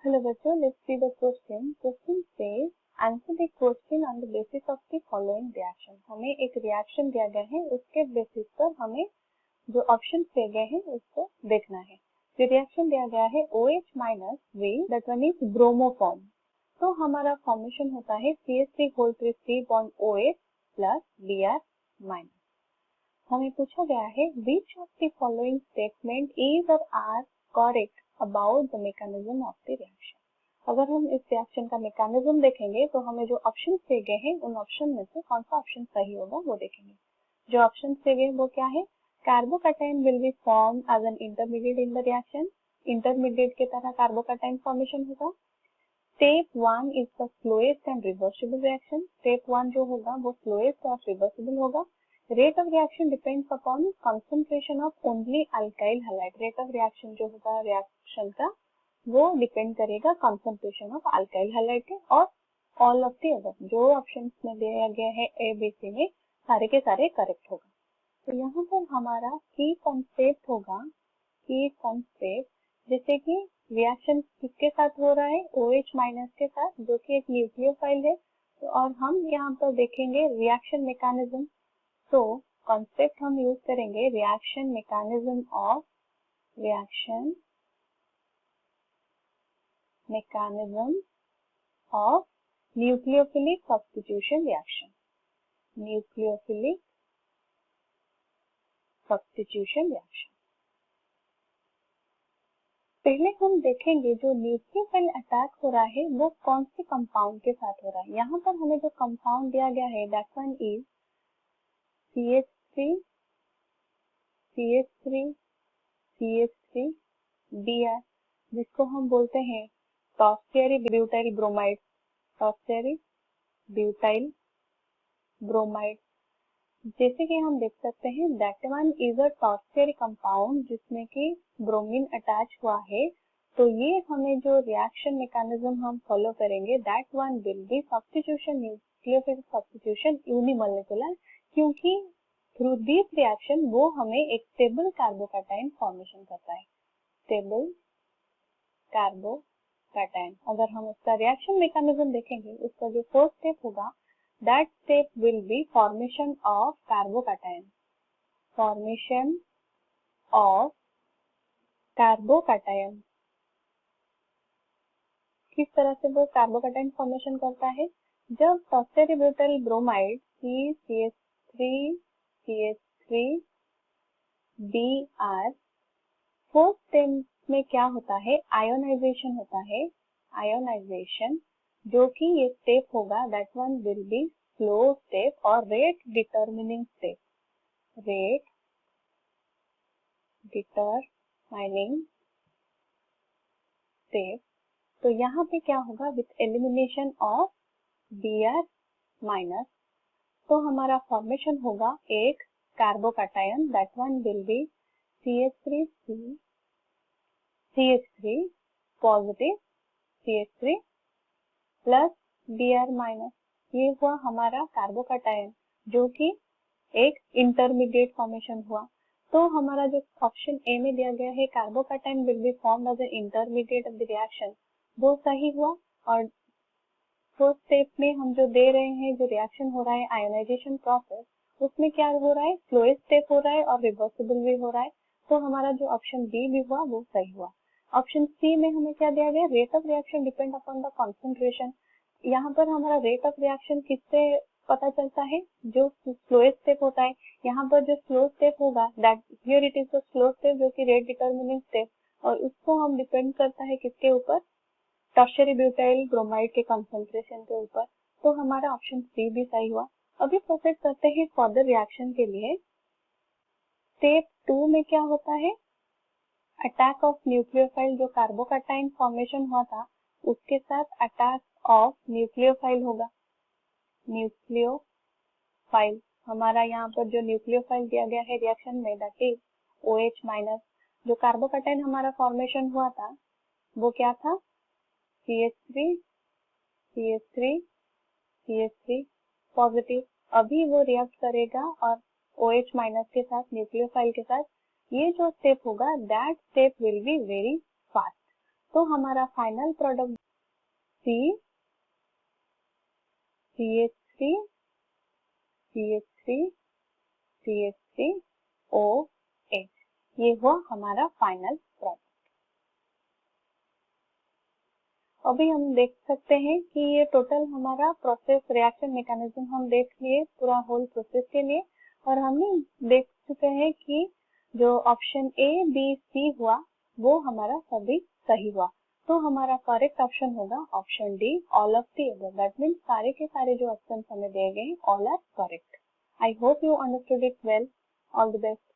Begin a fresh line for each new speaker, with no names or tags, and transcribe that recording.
Hello बच्चों, let's see the question. Question says answer the question on the basis of the following reaction. हमें एक reaction दिया गया है, उसके बेसिस पर हमें जो ऑप्शन दिए गए हैं उसको देखना है. जो रिएक्शन दिया गया है OH minus V, that one is bromoform. तो हमारा फॉर्मेशन होता है CH3 bond OH plus Br minus. हमें पूछा गया है which of the following statement is or are correct about the mechanism of the reaction. अगर हम इस रिएक्शन का मैकेनिज्म देखेंगे तो हमें जो ऑप्शन दिए गए हैं उन ऑप्शन में से कौन सा ऑप्शन सही होगा वो देखेंगे. जो ऑप्शन दिए गए वो क्या है? Carbocation will be form as an intermediate in the reaction. Intermediate की तरह कार्बोकैटायन फॉर्मेशन होगा. Step 1 is the slowest and reversible reaction. Step 1 जो होगा वो स्लोएस्ट और रिवर्सिबल होगा. Rate of reaction depends upon concentration of only alkyl halide. Rate of reaction जो होगा रिएक्शन का वो डिपेंड करेगा concentration of alkyl halide के और all of the other. जो ऑप्शंस में दिया गया है A, B, C में सारे के सारे करेक्ट होगा. तो यहाँ पर हमारा की कॉन्सेप्ट होगा, की कॉन्सेप्ट जैसे कि रिएक्शन किसके साथ हो रहा है? OH माइनस के साथ, जो कि एक न्यूक्लियोफाइल है. तो और हम यहाँ पर देखेंगे रिएक्शन मैकेनिज्म. तो कॉन्सेप्ट हम यूज करेंगे reaction mechanism of nucleophilic substitution reaction. Nucleophilic substitution reaction. पहले हम देखेंगे जो न्यूक्लियोफाइल अटैक हो रहा है वो कौन से कंपाउंड के साथ हो रहा है. यहाँ पर हमें जो कंपाउंड दिया गया है that one is CH3 Br, जिसको हम बोलते हैं tertiary butyl bromide. Tertiary butyl bromide जैसे कि हम देख सकते हैं that one is a tertiary compound जिसमें कि ब्रोमीन अटैच हुआ है. तो ये हमें जो रिएक्शन मैकेनिज्म हम फॉलो करेंगे that one will be substitution, nucleophilic substitution unimolecular, क्योंकि थ्रू दिस रिएक्शन वो हमें एक स्टेबल कार्बोकैटायन फॉर्मेशन करता है. Stable carbocation. अगर हम उसका रिएक्शन मैकेनिज्म देखेंगे उसका जो फर्स्ट स्टेप होगा that step will be formation of carbocation. Formation of carbocation. किस तरह से वो कार्बोकैटायन फॉर्मेशन करता है? जब tertiary butyl bromide CH3Br first step में क्या होता है? आयोनाइजेशन होता है. आयोनाइजेशन जो कि ये स्टेप होगा that one will be slow step और rate determining step. Rate determining step. तो यहाँ पे क्या होगा? With elimination of Br minus तो हमारा फॉर्मेशन होगा एक carbocation that one will be CH3 positive CH3 plus Br minus. ये हुआ हमारा कार्बोकैटायन जो कि एक इंटरमीडिएट फॉर्मेशन हुआ. तो हमारा जो ऑप्शन ए में दिया गया है carbocation will be formed as an intermediate of the reaction वो सही हुआ. और फर्स्ट स्टेप में हम जो दे रहे हैं जो रिएक्शन हो रहा है आयोनाइजेशन प्रोसेस उसमें क्या हो रहा है? स्लोएस्ट स्टेप हो रहा है और रिवर्सिबल भी हो रहा है. तो हमारा जो ऑप्शन बी भी हुआ वो सही हुआ. ऑप्शन सी में हमें क्या दिया गया? Rate of reaction depend upon the concentration. यहाँ पर हमारा रेट ऑफ रिएक्शन किससे पता चलता है? जो स्लोएस्ट स्टेप होता है. यहाँ पर जो स्लो स्टेप होगा that here it is the slow step जो कि रेट डिटरमिनिंग स्टेप, और उसको हम डिपेंड करता है किसके ऊपर? टॉर्शियरी ब्यूटाइल ब्रोमाइड के कंसंट्रेशन के ऊपर. तो हमारा ऑप्शन सी भी सही हुआ. अभी प्रोसेस करते हैं फर्दर रिएक्शन के लिए. स्टेप 2 में क्या होता है? Attack of nucleophile. जो कार्बोकैटायन फॉर्मेशन हुआ था उसके साथ अटैक ऑफ न्यूक्लियोफाइल होगा. न्यूक्लियोफाइल हमारा यहाँ पर जो न्यूक्लियोफाइल दिया गया है रिएक्शन में दैट इज OH माइनस. जो कार्बोकैटायन हमारा फॉर्मेशन हुआ था वो क्या था? CH3 positive. अभी वो रिएक्ट करेगा और OH माइनस के साथ न्यूक्लियोफाइल के साथ. ये जो स्टेप होगा that step will be very fast. तो हमारा final product CH3 CH3 CH3OH, ये हुआ हमारा फाइनल प्रोडक्ट। अभी हम देख सकते हैं कि ये टोटल हमारा प्रोसेस रिएक्शन मैकेनिज्म हम देख लिए पूरा होल प्रोसेस के लिए, और हमने देख चुके हैं कि जो ऑप्शन ए बी सी हुआ वो हमारा सभी सही हुआ। तो हमारा करेक्ट ऑप्शन होगा option D, all of the above. That means सारे के सारे जो ऑप्शन हमें दिए गए all are correct. I hope you understood it well. All the best.